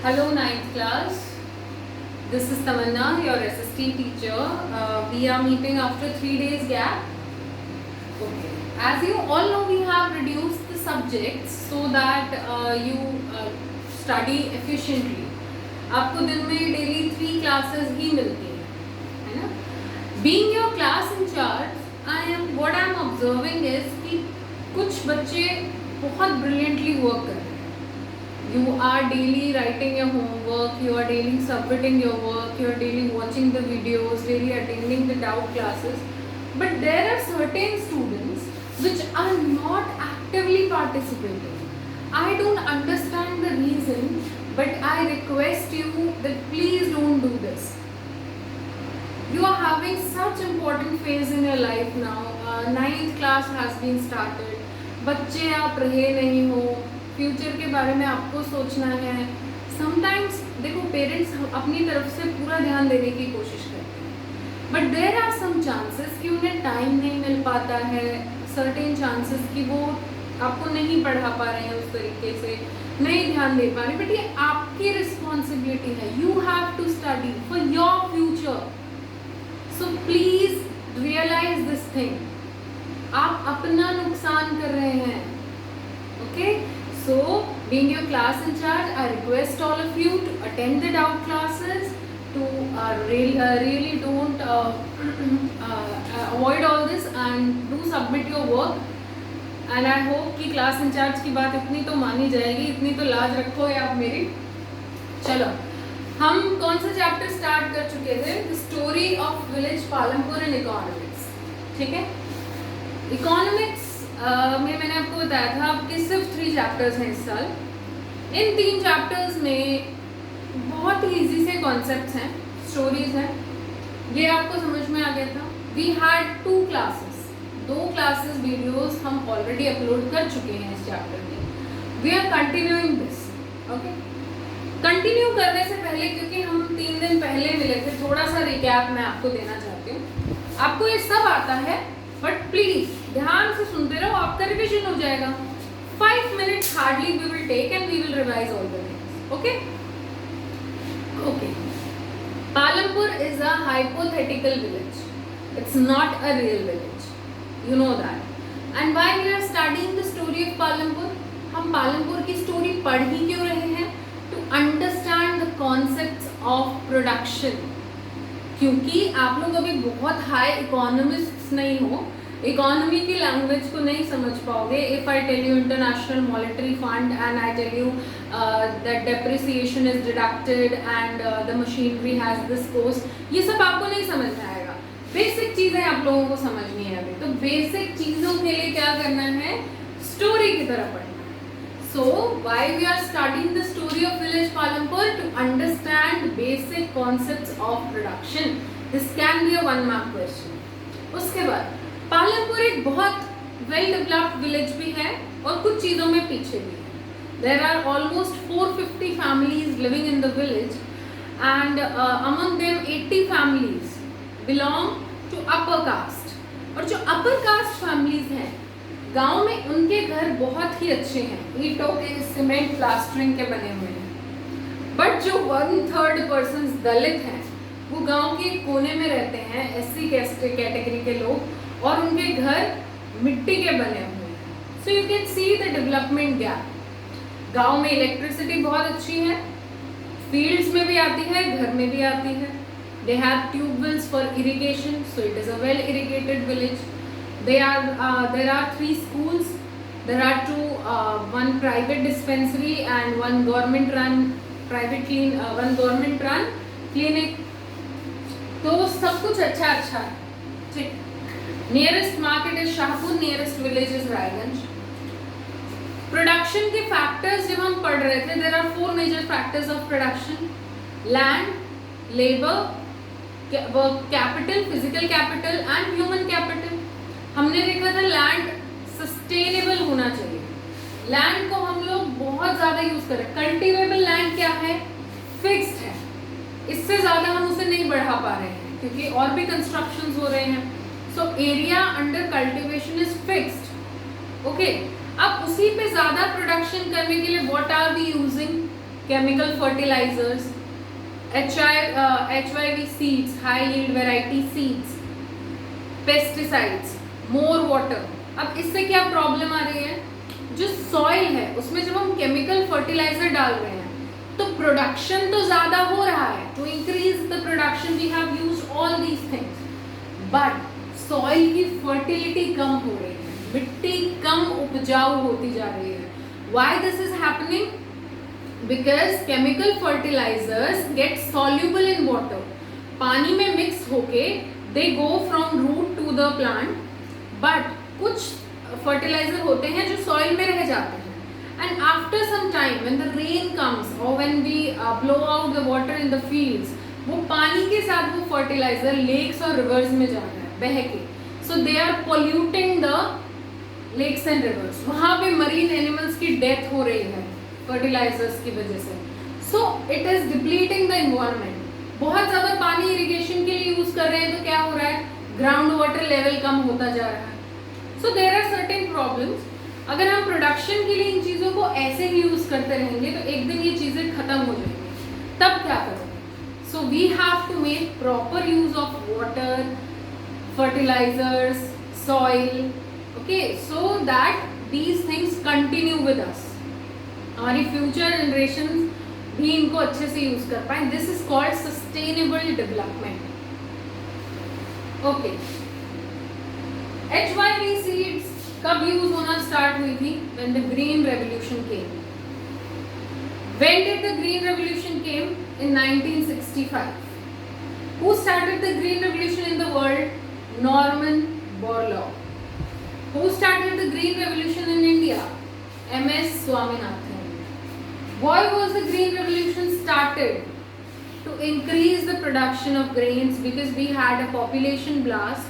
Hello, ninth class. This is Tamanna, your SST teacher. We are meeting after 3 days gap. Okay. As you all know, we have reduced the subjects so that you study efficiently. आपको दिन में daily 3 classes ही मिलती है ना? Being your class in charge, what I am observing is कि कुछ बच्चे बहुत brilliantly work कर रहे हैं. You are daily writing your homework, you are daily submitting your work, you are daily watching the videos, daily attending the doubt classes. But there are certain students which are not actively participating. I don't understand the reason, but I request you that please don't do this. You are having such important phase in your life now. Ninth class has been started. बच्चे आप रहे नहीं हो, future के बारे में आपको सोचना है. समटाइम्स देखो पेरेंट्स अपनी तरफ से पूरा ध्यान देने की कोशिश करते हैं, but there are some chances कि उन्हें टाइम नहीं मिल पाता है, सर्टेन चांसेस कि वो आपको नहीं पढ़ा पा रहे हैं उस तरीके से, नहीं ध्यान दे पा रहे. बट ये आपकी रिस्पॉन्सिबिलिटी है. You have to study for your future. So please realise this thing. आप अपना नुकसान कर रहे हैं. Okay, so being your class in charge, I request all of you to attend the doubt classes, to really don't avoid all this and do submit your work. And I hope कि class in charge की बात इतनी तो मानी जाएगी, इतनी तो लाज रखो है आप मेरी. चलो, हम कौन सा चैप्टर स्टार्ट कर चुके थे? The story of village Palampur in economics. ठीक है, इकोनॉमिक्स में मैंने आपको बताया था आपके सिर्फ 3 चैप्टर्स हैं इस साल. इन 3 चैप्टर्स में बहुत ही ईजी से कॉन्सेप्ट्स हैं, स्टोरीज हैं, ये आपको समझ में आ गया था. वी हैड 2 क्लासेस वीडियोस हम ऑलरेडी अपलोड कर चुके हैं इस चैप्टर में. We are continuing this. Okay, continue करने से पहले, क्योंकि हम 3 दिन पहले मिले थे, थोड़ा सा रिकैप मैं आपको देना चाहती हूँ. आपको ये सब आता है, बट प्लीज ध्यान से सुनते रहो, आपका रिविजन हो जाएगा. 5 minutes hardly we will take and we will revise all the things. Okay? Okay. Palampur is a hypothetical village. It's not a real village. You know that. And why we are studying the story of Palampur? हम पालमपुर की story पढ़ ही क्यों रहे हैं? To understand the concepts of production. क्योंकि आप लोग अभी बहुत हाई इकोनॉमिस्ट्स नहीं हो, इकोनॉमी की लैंग्वेज को नहीं समझ पाओगे. If I tell you International Monetary Fund and I tell you that depreciation is deducted and the machinery has this cost, ये सब आपको नहीं समझ में आएगा. बेसिक चीजें आप लोगों को समझनी है अभी. तो बेसिक चीजों के लिए क्या करना है? स्टोरी की तरफ पढ़ना है. So why we are starting the story of village Palampur? To understand basic concepts of production. This can be a 1 mark question. उसके बाद पालमपुर एक बहुत वेल डेवलप्ड विलेज भी है और कुछ चीज़ों में पीछे भी है. There are almost 450 families living in the village and among them 80 families belong to upper caste. और जो अपर कास्ट फैमिलीज हैं गांव में, उनके घर बहुत ही अच्छे हैं, ईंटों के, सीमेंट, प्लास्टरिंग के बने हुए हैं. बट जो 1/3 पर्सन दलित हैं वो गांव के कोने में रहते हैं, SC कैटेगरी के लोग, और उनके घर मिट्टी के बने हुए हैं. So you can see the development gap. गांव में इलेक्ट्रिसिटी बहुत अच्छी है, फील्ड्स में भी आती है, घर में भी आती है. They have tubewells for irrigation, so it is a well irrigated village. There are 3 schools. There are 2, one private dispensary and one government run clinic. तो सब कुछ अच्छा है. ठीक. Nearest market is Shahpur, nearest village is Raiganj. Production के factors जब हम पढ़ रहे थे, there are 4 major factors of production: land, labour, capital, physical capital and human capital. हमने देखा था लैंड सस्टेनेबल होना चाहिए. लैंड को हम लोग बहुत ज्यादा यूज कर रहे हैं. कल्टिवेबल लैंड क्या है? फिक्स्ड है. इससे ज्यादा हम उसे नहीं बढ़ा पा रहे हैं क्योंकि और भी कंस्ट्रक्शंस हो रहे हैं. So area under cultivation is fixed. Okay, अब उसी पे ज्यादा प्रोडक्शन करने के लिए what are we using? chemical fertilizers, HYV seeds, high yield variety seeds, pesticides, more water. अब इससे क्या प्रॉब्लम आ रही है, जो सॉइल है उसमें जब हम केमिकल फर्टिलाइजर डाल रहे हैं तो प्रोडक्शन तो ज्यादा हो रहा है, to increase the production we have used all these things, but soil की फर्टिलिटी कम हो रही है, मिट्टी कम उपजाऊ होती जा रही है. Why this is happening? Because chemical fertilizers get soluble in water, पानी में मिक्स होके they go from root to the plant, but कुछ फर्टिलाइजर होते हैं जो सॉइल में रह जाते हैं. And after some time when the rain comes or when we blow out the water in the fields, वो पानी के साथ वो फर्टिलाइजर लेक्स और रिवर्स में जा रहा है बह के. So they are polluting the lakes and rivers. वहाँ पे मरीन एनिमल्स की डेथ हो रही है फर्टिलाइजर्स की वजह से. So it is depleting the environment. बहुत ज़्यादा पानी इरिगेशन के लिए यूज कर रहे हैं तो क्या हो रहा है, ग्राउंड वाटर लेवल कम होता जा रहा है. So there are certain problems. अगर हम प्रोडक्शन के लिए इन चीज़ों को ऐसे ही यूज करते रहेंगे तो एक दिन ये चीज़ें खत्म हो जाएंगी, तब क्या करोगे? So we have to make proper use of water, fertilisers, soil, okay, so that these things continue with us, हमारी फ्यूचर जनरेशन भी इनको अच्छे से यूज कर पाए. This is called sustainable development. Okay, HYV seeds कब यूज होना start हुई थी? When the Green Revolution came. When did the Green Revolution came? In 1965. Who started the Green Revolution in the world? Norman Borlaug. Who started the Green Revolution in India? MS Swaminathan. Why was the Green Revolution started? To increase the production of grains because we had a population blast.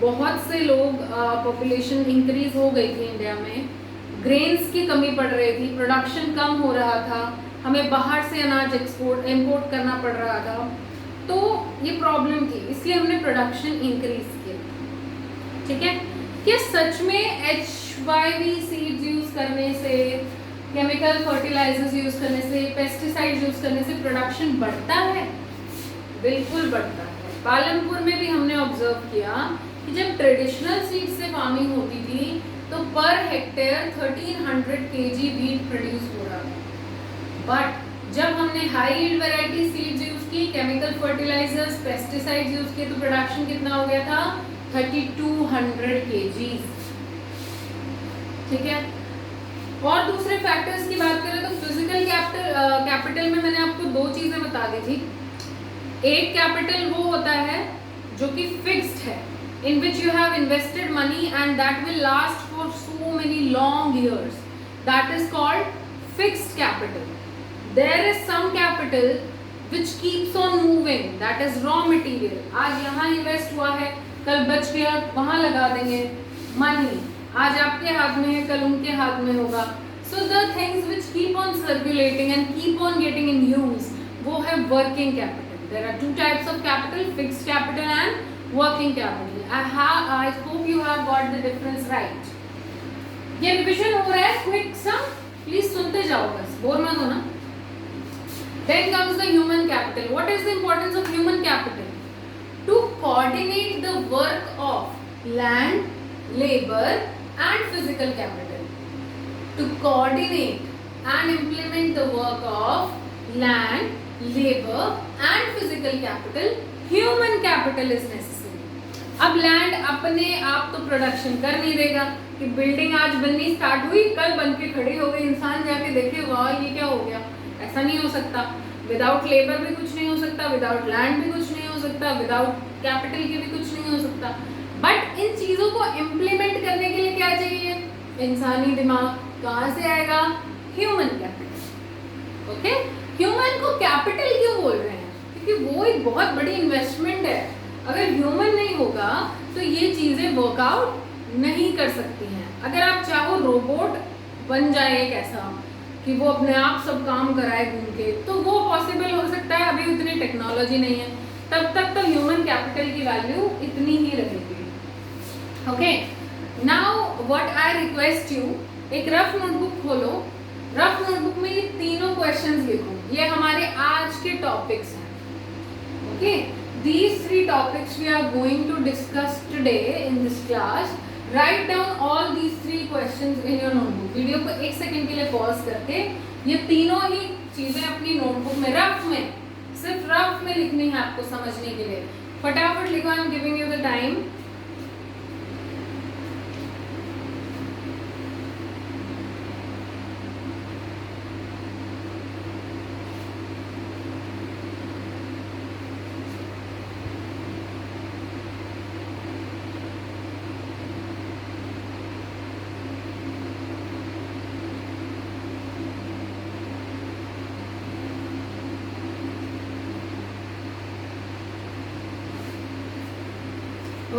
बहुत से लोग, population increase हो गई थी India में, grains की कमी पड़ रही थी, प्रोडक्शन कम हो रहा था, हमें बाहर से अनाज इंपोर्ट करना पड़ रहा था, तो ये प्रॉब्लम थी, इसलिए हमने प्रोडक्शन इंक्रीज किया. ठीक है, क्या सच में HYV सीड्स यूज करने से, केमिकल फर्टिलाइजर्स यूज करने से, पेस्टिसाइड्स यूज करने से प्रोडक्शन बढ़ता है? बिल्कुल बढ़ता है. पालनपुर में भी हमने ऑब्जर्व किया कि जब ट्रेडिशनल सीड से फार्मिंग होती थी तो per hectare 1300 kg wheat produce हो रहा था, बट जब हमने high yield variety seeds use की, केमिकल फर्टिलाइजर्स, पेस्टिसाइड्स यूज किए, तो प्रोडक्शन कितना हो गया था? 3200 kg. ठीक है, और दूसरे फैक्टर्स की बात करें तो फिजिकल कैपिटल में मैंने आपको दो चीजें बता दी थी. एक कैपिटल वो होता है जो कि फिक्स्ड है, in which you have invested money and that will last for so many long years, that is called fixed capital. There is some capital which keeps on moving, that is raw material. आज यहाँ invest हुआ है, कल बच गया वहाँ लगा देंगे. मनी आज आपके हाथ में है, कल उनके हाथ में होगा. So the things which keep on circulating and keep on getting in use, वो है working capital. There are two types of capital, fixed capital and working capital. I hope you have got the difference right. ये revision हो रहा है quick सा, please सुनते जाओ, बस बोर मत होना. Then comes the human capital. What is the importance of human capital? To coordinate the work of land, labor and physical capital. To coordinate and implement the work of land, labor and physical capital, human capital is necessary. अब land अपने आप तो production कर नहीं देगा कि building आज बननी स्टार्ट हुई, कल बन के खड़ी हो गई, इंसान जाके देखे वाह ये क्या हो गया, ऐसा नहीं हो सकता. विदाउट लेबर भी कुछ नहीं हो सकता, विदाउट लैंड भी कुछ नहीं हो सकता, विदाउट कैपिटल के भी कुछ नहीं हो सकता. बट इन चीज़ों को इम्प्लीमेंट करने के लिए क्या चाहिए? इंसानी दिमाग. कहाँ से आएगा? Human capital. ओके, ह्यूमन को कैपिटल क्यों बोल रहे हैं? क्योंकि वो एक बहुत बड़ी इन्वेस्टमेंट है. अगर ह्यूमन नहीं होगा तो ये चीज़ें वर्कआउट नहीं कर सकती हैं. अगर आप चाहो रोबोट बन जाए एक ऐसा कि वो अपने आप सब काम कराए घूम के, तो वो पॉसिबल हो सकता है. अभी उतनी टेक्नोलॉजी नहीं है, तब तक तो ह्यूमन कैपिटल की वैल्यू इतनी ही रहेगी. Okay, now what I request you, एक रफ नोटबुक खोलो रफ नोटबुक में ये तीनों क्वेश्चंस लिखो, ये हमारे आज के टॉपिक्स हैं. Okay, these three topics we are going to discuss today in this class. Write down all these three questions in your notebook. Video को एक सेकंड के लिए पॉज करके ये तीनों ही चीजें अपनी नोटबुक में रफ में, सिर्फ रफ में लिखनी है आपको समझने के लिए. फटाफट लिखो, I am giving you the time.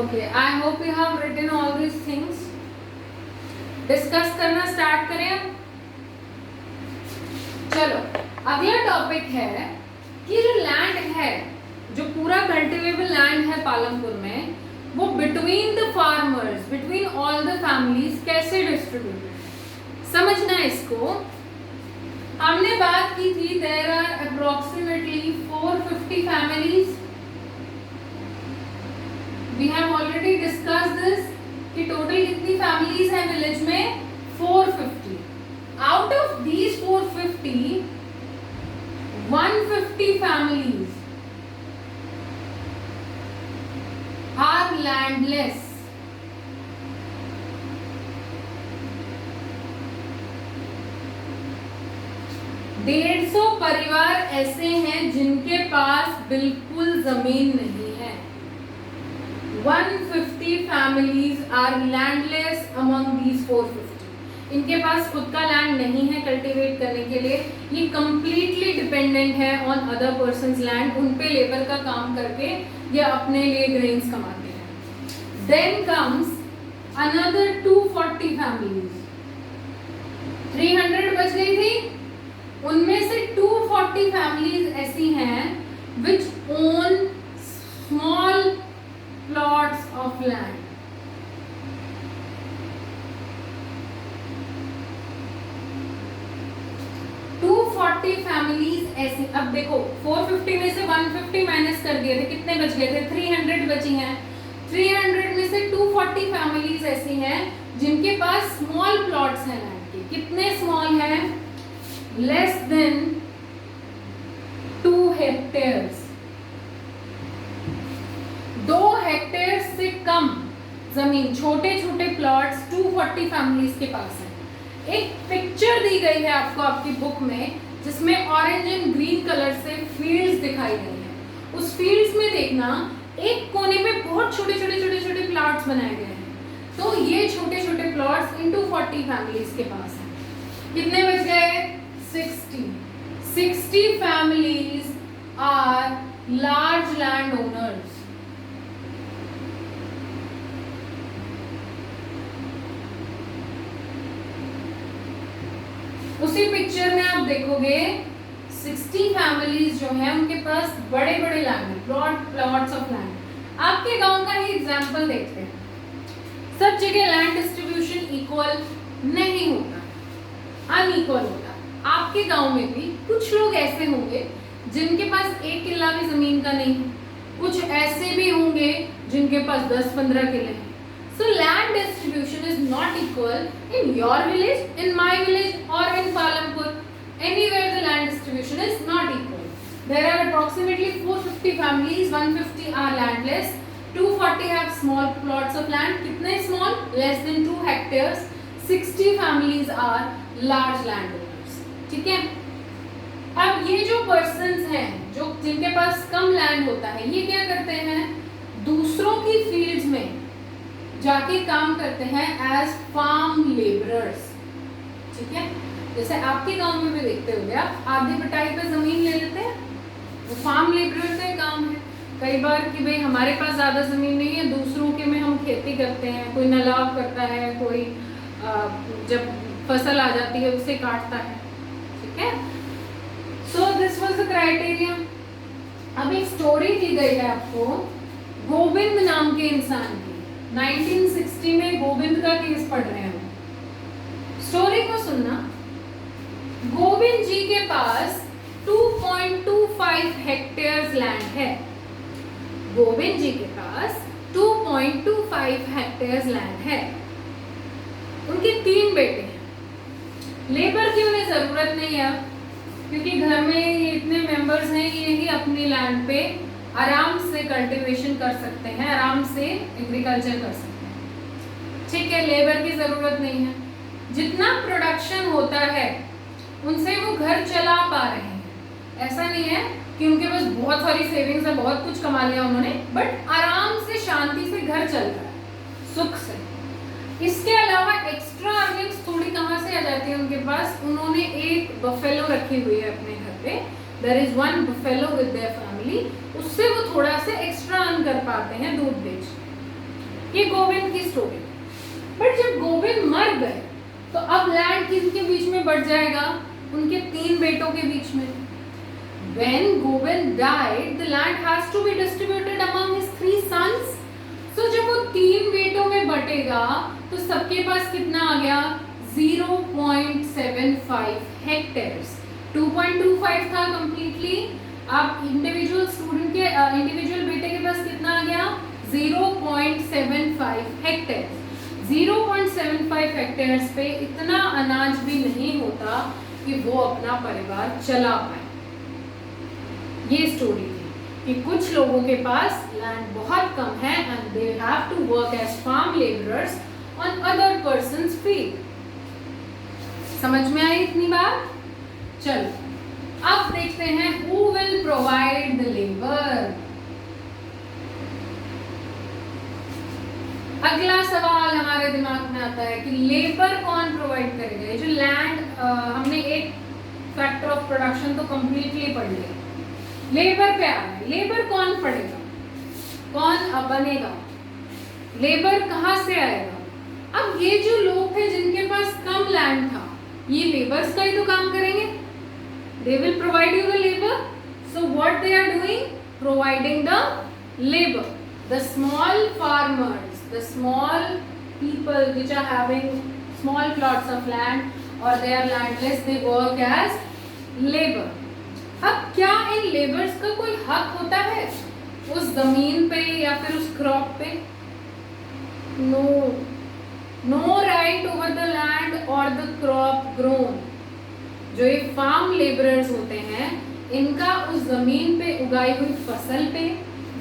Okay, I hope you have written all these things. Discuss करना स्टार्ट करें. चलो, अगला टॉपिक है कि जो लैंड है, जो पूरा कल्टिवेबल लैंड है पालमपुर में, वो between the farmers, between all the families कैसे डिस्ट्रीब्यूटेड. समझना इसको. हमने बात की थी there are approximately 450 families. We have already discussed this कि टोटल कितनी फैमिलीज हैं विलेज में, 450. Out of these 450, 150 families are landless. डेढ़ सौ परिवार ऐसे हैं जिनके पास बिल्कुल जमीन नहीं है. 150 families are landless among these 450. इनके पास खुद का लैंड नहीं है कल्टीवेट करने के लिए. ये completely डिपेंडेंट है ऑन अदर पर्सन्स लैंड. उन पे लेबर का काम करके ये अपने लिए ग्रेन्स कमाते हैं. Then comes another 240 families. 300 बच गई थी. उनमें से 240 families ऐसी हैं which own small plots of land. Families ऐसी. अब देखो 450 में से 150 माइनस कर दिए थे, कितने बच गए थे, 300 बची हैं. 300 में से 240 फैमिलीज ऐसी हैं जिनके पास स्मॉल प्लॉट्स हैं लैंड के. कितने स्मॉल हैं, लेस देन 2 हेक्टेयर्स. 2 हेक्टेयर से कम जमीन, छोटे छोटे प्लॉट्स 240 फैमिलीज के पास है. एक पिक्चर दी गई है आपको आपकी बुक में जिसमें ऑरेंज एंड ग्रीन कलर से फील्ड्स दिखाई गई हैं. उस फील्ड्स में देखना एक कोने पे बहुत छोटे छोटे छोटे छोटे प्लॉट्स बनाए गए हैं. तो ये छोटे छोटे प्लॉट्स इन 240 फैमिलीज के पास हैं. कितने बच गए, 60 families are large land owners. उसी पिक्चर में आप देखोगे 60 फैमिलीज जो हैं उनके पास बड़े बड़े लैंड, प्लॉट्स ऑफ लैंड. आपके गांव का ही एग्जांपल देखते हैं. सब जगह लैंड डिस्ट्रीब्यूशन इक्वल नहीं होता, अनइक्वल होता. आपके गांव में भी कुछ लोग ऐसे होंगे जिनके पास 1 किला भी जमीन का नहीं है. कुछ ऐसे भी होंगे जिनके पास 10-15 किले हैं. So land distribution is not equal in your village, in my village, or in Palampur. Anywhere the land distribution is not equal. There are approximately 450 families. 150 are landless. 240 have small plots of land. कितने small? Less than 2 hectares. 60 families are large landowners. ठीक है? अब ये जो persons हैं, जो जिनके पास कम land होता है, ये क्या करते हैं? दूसरों की fields में जाके काम करते हैं एज फार्म लेबरर्स. ठीक है, जैसे आपके गांव में भी देखते होंगे आप, आधी पिटाई पे जमीन ले लेते हैं, वो फार्म लेबरर का काम है. कई बार कि भाई हमारे पास ज्यादा जमीन नहीं है, दूसरों के में हम खेती करते हैं. कोई नलाव करता है, कोई जब फसल आ जाती है उसे काटता है. ठीक है, so this was the criteria. अब एक स्टोरी दी गई है आपको गोविंद नाम के इंसान की. 1960 में गोविंद का केस पढ़ रहे हैं. स्टोरी को सुनना. गोविंद जी के पास 2.25 हेक्टेयर्स लैंड है। गोविंद जी के पास 2.25 हेक्टेयर्स लैंड है। उनके 3 बेटे हैं। लेबर की उन्हें जरूरत नहीं है क्योंकि घर में ये इतने मेंबर्स हैं, ये ही अपनी लैंड पे आराम से कल्टीवेशन कर सकते हैं, आराम से एग्रीकल्चर कर सकते हैं। ठीक है, लेबर की जरूरत नहीं है। जितना प्रोडक्शन होता है उनसे वो घर चला पा रहे हैं। ऐसा नहीं है कि उनके पास बहुत सारी सेविंग्स है, बहुत कुछ कमा लिया उन्होंने, बट आराम से शांति से घर चल रहा है, सुख से। इसके अलावा एक्स्ट्रा अर्निंग्स थोड़ी कहाँ से आ जाती है उनके पास? उन्होंने एक बफेलो रखी हुई है अपने घर पे। There is one buffalo with their family. उससे वो थोड़ा से एक्स्ट्रा अर्न कर पाते हैं दूध बेच। ये गोविंद की स्टोरी। बट जब गोविंद मर गए तो अब लैंड किसके बीच में बढ़ जाएगा? उनके 3 बेटों के बीच में। When Govind died, the land has to be distributed among his 3 sons. So जब वो 3 बेटों में बटेगा तो सबके पास कितना आ गया? 0.75 हेक्टेयर्स। 2.25 था कंप्लीटली। आप इंडिविजुअल स्टूडेंट के इंडिविजुअल बेटे के पास कितना आ गया? 0.75 हेक्टेयर्स। 0.75 हेक्टेयर्स पे इतना अनाज भी नहीं होता कि वो अपना परिवार चला पाए। ये स्टोरी थी कि कुछ लोगों के पास लैंड बहुत कम है and they have to work as farm labourers on other persons field. समझ में आई इतनी बात? चलो अब देखते हैं who will provide the labour. अगला सवाल हमारे दिमाग में आता है कि लेबर कौन प्रोवाइड करेगा? जो लैंड हमने एक फैक्टर ऑफ प्रोडक्शन तो कंप्लीटली पढ़ लिया, लेबर पे आ रहा है। लेबर कौन पड़ेगा, कौन बनेगा? लेबर कहाँ से आएगा? अब ये जो लोग थे जिनके पास कम लैंड था, ये लेबर्स का ही तो काम करेंगे। They will provide you the labour. So what they are doing? Providing the labour. The small farmers, the small people which are having small plots of land or they are landless, they work as labor. अब क्या इन labours का कोई हक होता है उस जमीन पे या फिर उस क्रॉप पे? No, no right over the land और द क्रॉप ग्रोन। जो ये फार्म लेबरर्स होते हैं, इनका उस जमीन पे उगाई हुई फसल पे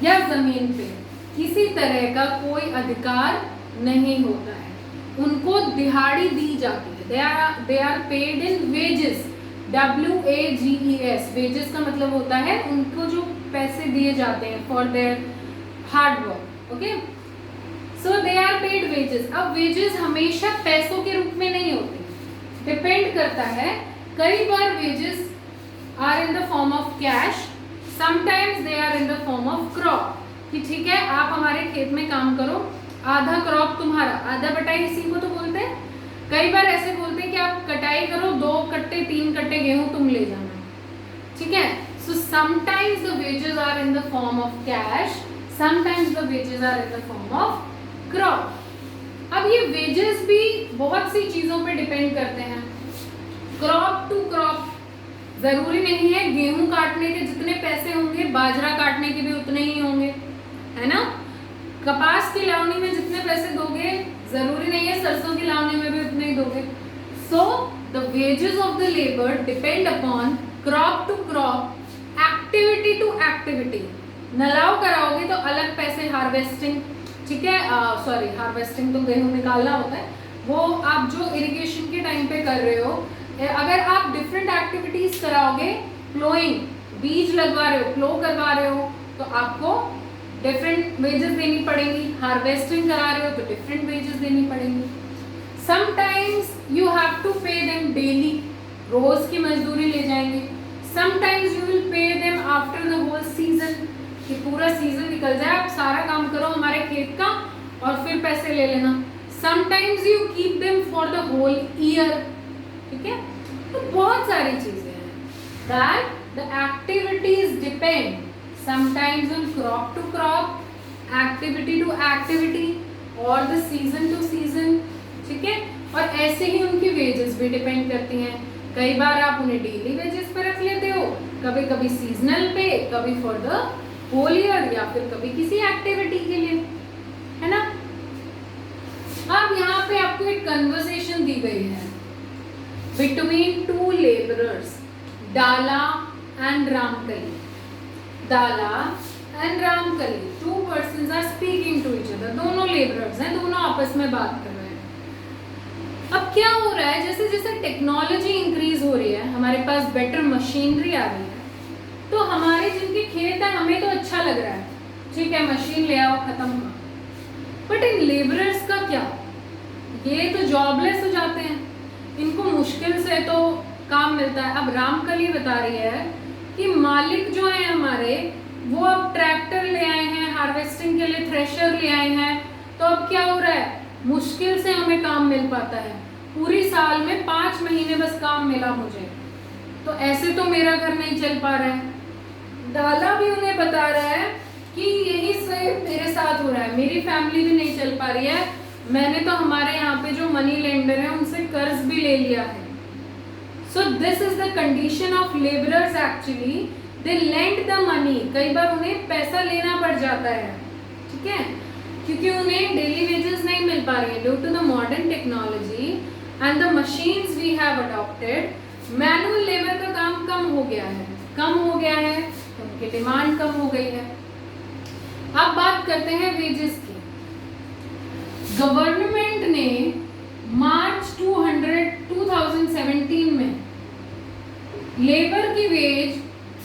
या जमीन पे किसी तरह का कोई अधिकार नहीं होता है। उनको दिहाड़ी दी जाती है। They are paid in wages. WAGES। Wages का मतलब होता है उनको जो पैसे दिए जाते हैं for their hard work. Okay, so they are paid wages. अब वेजेस हमेशा पैसों के रूप में नहीं होते, डिपेंड करता है। कई बार wages are in the form of cash, sometimes they are in the form of crop. कि ठीक है, आप हमारे खेत में काम करो, आधा क्रॉप तुम्हारा, आधा बटाई इसी को तो बोलते हैं। कई बार ऐसे बोलते हैं कि आप कटाई करो, 2 कट्टे 3 कट्टे गेहूं तुम ले जाना। ठीक है, so sometimes the wages are in the form of cash, sometimes the wages are in the form of crop. अब ये वेजेस भी बहुत सी चीजों पे डिपेंड करते हैं। क्रॉप टू क्रॉप जरूरी नहीं है गेहूं काटने के जितने पैसे होंगे बाजरा काटने के भी उतने ही होंगे, है ना। कपास की लावनी में जितने पैसे दोगे जरूरी नहीं है सरसों की लावनी में भी उतने ही दोगे। So the wages of the labour depend upon crop to crop, activity to activity. नलाव कराओगे तो अलग पैसे, हार्वेस्टिंग, ठीक है, सॉरी हार्वेस्टिंग तो गेहूं निकालना होता है, वो आप जो इरिगेशन के टाइम पे कर रहे हो। अगर आप डिफरेंट एक्टिविटीज कराओगे, प्लोइंग, बीज लगवा रहे हो, प्लो करवा रहे हो, तो आपको डिफरेंट वेजेस देनी पड़ेंगी। हार्वेस्टिंग करा रहे हो तो डिफरेंट वेजेस देनी पड़ेंगी। Sometimes you have to pay them daily, रोज की मजदूरी ले जाएंगे। Sometimes you will pay them after the whole season, कि पूरा सीजन निकल जाए, आप सारा काम करो हमारे खेत का और फिर पैसे ले लेना। Sometimes you keep them for the whole year. ठीक है, तो बहुत सारी चीजें हैं that the activities depend sometimes on crop to crop, activity to activity और द सीजन टू सीजन। ठीक है, और ऐसे ही उनकी वेजेस भी डिपेंड करती हैं। कई बार आप उन्हें डेली वेजेस पे रख लेते हो, कभी कभी सीजनल पे, कभी फॉर द होल ईयर, या फिर कभी किसी एक्टिविटी के लिए, है ना। अब यहाँ पे आपको एक कन्वर्सेशन दी गई है between two labourers, Dala and Ramkali. Dala and Ramkali, two persons are speaking to each other. दोनों लेबरर्स हैं, दोनों आपस में बात कर रहे हैं। अब क्या हो रहा है, जैसे जैसे टेक्नोलॉजी इंक्रीज हो रही है, हमारे पास बेटर मशीनरी आ रही है, तो हमारे जिनके खेत है हमें तो अच्छा लग रहा है, ठीक है मशीन ले आओ खत्म हुआ। बट इन लेबरर्स का क्या, ये तो जॉबलेस हो जाते हैं, इनको मुश्किल से तो काम मिलता है। अब रामकली बता रही है कि मालिक जो है हमारे, वो अब ट्रैक्टर ले आए हैं हार्वेस्टिंग के लिए, थ्रेशर ले आए हैं, तो अब क्या हो रहा है, मुश्किल से हमें काम मिल पाता है। पूरी साल में 5 महीने बस काम मिला मुझे, तो ऐसे तो मेरा घर नहीं चल पा रहा है। डाला भी उन्हें बता रहा है कि यही से मेरे साथ हो रहा है, मेरी फैमिली भी नहीं चल पा रही है, मैंने तो हमारे यहाँ पे जो मनी लेंडर है उनसे कर्ज भी ले लिया है। So this is the condition of labourers, actually they lend the money. कई बार उन्हें पैसा लेना पड़ जाता है, ठीक है, क्योंकि उन्हें डेली वेजेस नहीं मिल पा रही है due to the modern technology and the machines we have adopted. Manual labour का काम कम हो गया है, उनकी डिमांड कम हो गई है। अब बात करते हैं वेजेस की। गवर्नमेंट ने मार्च 2017 में लेबर की wage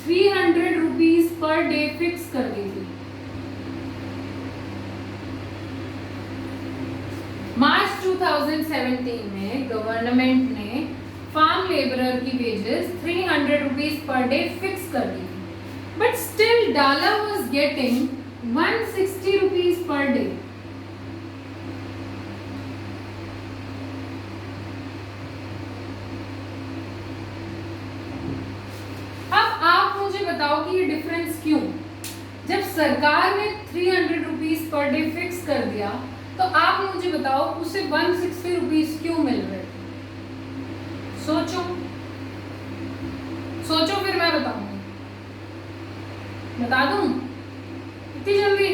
300 rupees per day fix कर दी थी। मार्च 2017 में गवर्नमेंट ने फार्म लेबरर की wages 300 rupees per day fix कर दी थी, but still Dala was getting 160 rupees per day. बताओ कि ये डिफरेंस क्यों, जब सरकार ने 300 रुपीज पर डे फिक्स कर दिया, तो आप मुझे बताओ उसे 160 रुपीज क्यों मिल रहे थे। सोचो फिर मैं बताऊंगी, बता दूं इतनी जल्दी,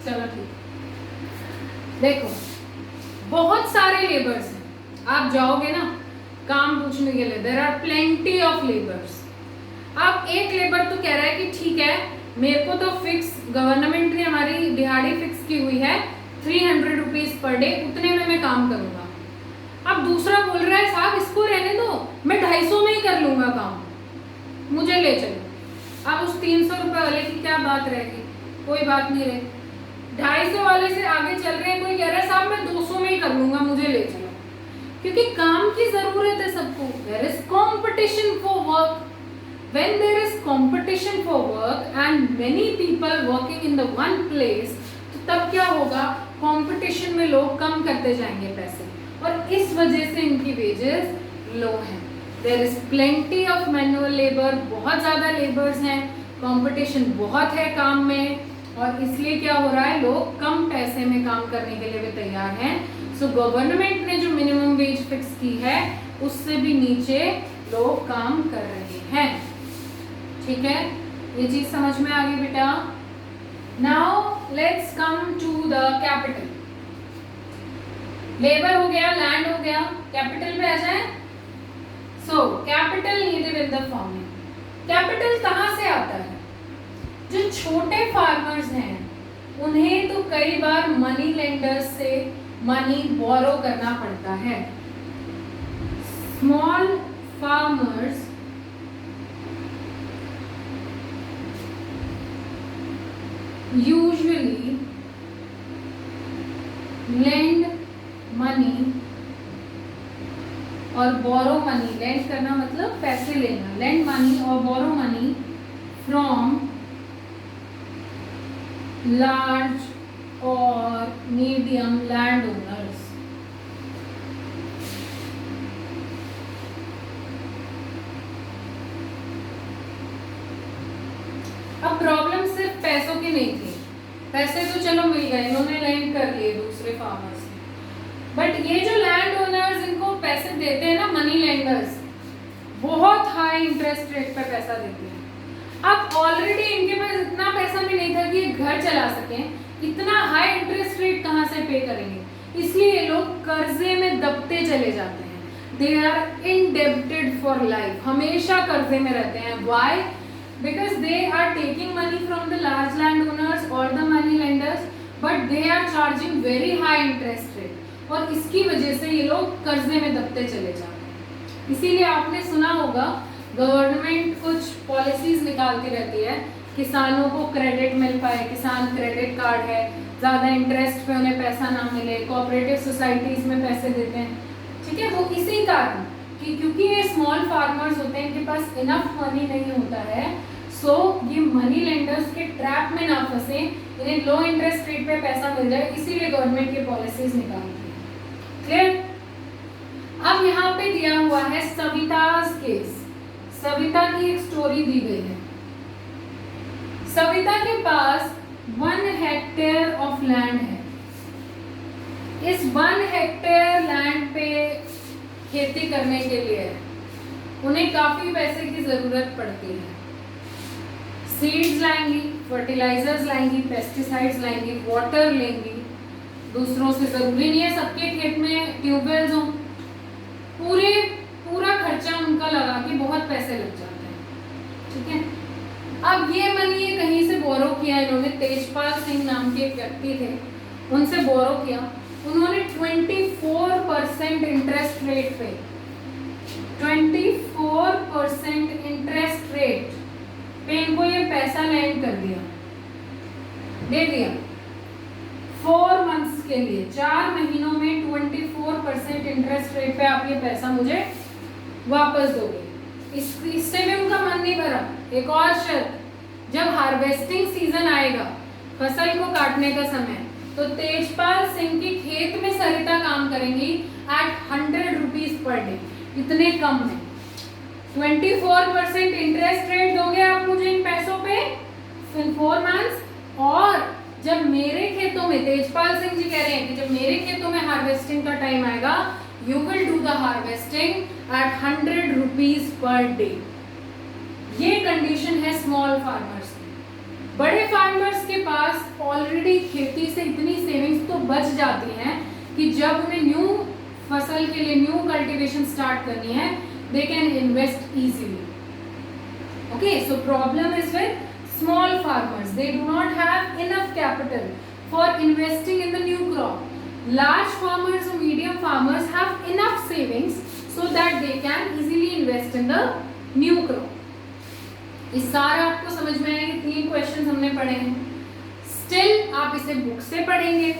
चलो ठीक। देखो बहुत सारे लेबर्स हैं, आप जाओगे ना काम पूछने के लिए, there are plenty of labours. अब एक लेबर तो कह रहा है कि ठीक है मेरे को तो फिक्स, गवर्नमेंट ने हमारी दिहाड़ी फिक्स की हुई है 300 रुपीज पर डे, उतने में मैं काम करूंगा। अब दूसरा बोल रहा है साहब इसको रहने दो, मैं 250 में ही कर लूंगा काम, मुझे ले चलो। अब उस 300 रुपए वाले की क्या बात रहेगी, कोई बात नहीं रही। 250 वाले से आगे चल रहे हैं, कोई कह रहा है साहब मैं 200 में ही कर लूंगा, मुझे ले चलो, क्योंकि काम की जरूरत है सबको। There is competition for work. When there is competition for work and many people working in the one place, तो तब क्या होगा, कंपटीशन में लोग कम करते जाएंगे पैसे, और इस वजह से इनकी वेजेस लो हैं। There is plenty of manual labor, बहुत ज़्यादा लेबर्स हैं, कंपटीशन बहुत है काम में, और इसलिए क्या हो रहा है, लोग कम पैसे में काम करने के लिए भी तैयार हैं। सो गवर्नमेंट ने जो मिनिमम वेज फिक्स की है उससे भी नीचे लोग काम कर रहे हैं, ठीक है, ये चीज समझ में आ गई बेटा। Now let's come to the capital. Labour हो गया, लैंड हो गया, कैपिटल पे आ जाए। So capital needed in the farming. Capital कहाँ से आता है, जो छोटे फार्मर्स हैं उन्हें तो कई बार मनी लेंडर्स से मनी बोरो करना पड़ता है। Small farmers usually lend money और borrow money। lend करना मतलब पैसे लेना, lend money और borrow money from large or medium landowners। अब प्रॉब्लम सिर्फ पैसों की नहीं थी, पैसे तो चलो मिल गए, इन्होंने लैंड कर लिए दूसरे फार्मर्स ने, बट ये जो लैंड ओनर्स इनको पैसे देते हैं ना, मनी लेंडर्स, बहुत हाई इंटरेस्ट रेट पे पैसा देते हैं। अब ऑलरेडी इनके पास इतना पैसा भी नहीं था कि ये घर चला सकें, इतना हाई इंटरेस्ट रेट कहाँ से पे करेंगे, इसलिए ये लोग कर्जे में दबते चले जाते हैं। They are indebted for life, हमेशा कर्जे में रहते हैं। Why? Because they are taking money from the large land owners और the money lenders, but they are charging very high interest rate, और इसकी वजह से ये लोग कर्जे में दबते चले जाते हैं। इसीलिए आपने सुना होगा गवर्नमेंट कुछ पॉलिसीज निकालती रहती है, किसानों को क्रेडिट मिल पाए, किसान क्रेडिट कार्ड है, ज़्यादा इंटरेस्ट पे उन्हें पैसा ना मिले, कोऑपरेटिव सोसाइटीज़ में पैसे देते हैं, ठीक है। वो इसी कारण कि क्योंकि ये स्मॉल फार्मर्स होते हैं, इनके पास इनफ मनी नहीं होता है, सो ये मनी लेंडर्स के ट्रैप में ना फंसे, इन्हें लो इंटरेस्ट रेट पे पैसा मिल जाए, इसीलिए गवर्नमेंट ये पॉलिसीज निकालती है। क्लियर? अब यहाँ पे दिया हुआ है सविता's केस। सविता की एक स्टोरी दी गई है। सविता के पास 1 हेक्टेयर ऑफ लैंड है। इस 1 हेक्टेयर लैंड पे खेती करने के लिए उन्हें काफी पैसे की जरूरत पड़ती है। सीड्स लाएंगी, फर्टिलाइजर्स लाएंगी, पेस्टिसाइड्स लाएंगी, वाटर लेंगी, दूसरों से जरूरी नहीं है सबके खेत में ट्यूबवेल्स हों, पूरा खर्चा उनका लगा के बहुत पैसे लग जाते हैं, ठीक है। अब ये मनी ये कहीं से बोरो किया इन्होंने, तेजपाल सिंह नाम के एक व्यक्ति थे, उनसे बोरो किया। उन्होंने 24% इंटरेस्ट रेट पे 24% इंटरेस्ट रेट पे इनको ये पैसा लैंड कर दिया, दे दिया 4 मंथ्स के लिए। 4 महीनों में 24% इंटरेस्ट रेट पे आप ये पैसा मुझे वापस दोगे। इससे भी उनका मन नहीं भरा। एक और शर्त, जब हार्वेस्टिंग सीजन आएगा, फसल को काटने का समय, तो तेजपाल सिंह के खेत में सरिता काम करेंगी एट 100 रुपीज पर डे, इतने कम में। 24% इंटरेस्ट रेट दोगे आप मुझे इन पैसों पे इन 4 मंथ्स, और जब मेरे खेतों में, तेजपाल सिंह जी कह रहे हैं कि जब मेरे खेतों में हार्वेस्टिंग का टाइम आएगा, you will do the harvesting at 100 rupees per day. ये कंडीशन है स्मॉल फार्मर्स की। बड़े फार्मर्स के पास ऑलरेडी खेती से इतनी सेविंग्स तो बच जाती हैं कि जब उन्हें न्यू फसल के लिए न्यू कल्टीवेशन स्टार्ट करनी है, they can invest easily. Okay, so problem is with small farmers, they do not have enough capital for investing in the new crop. Large farmers or medium farmers have enough savings so that they can easily invest in the new crop. इस सारा आपको समझ में आया कि 3 questions हमने पढ़े हैं। स्टिल आप इसे बुक से पढ़ेंगे,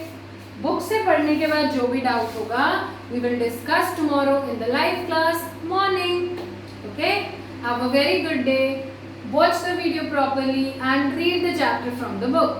बुक से पढ़ने के बाद जो भी डाउट होगा we will discuss tomorrow in the live class morning. Okay, have a very good day. Watch the video properly and read the chapter from the book.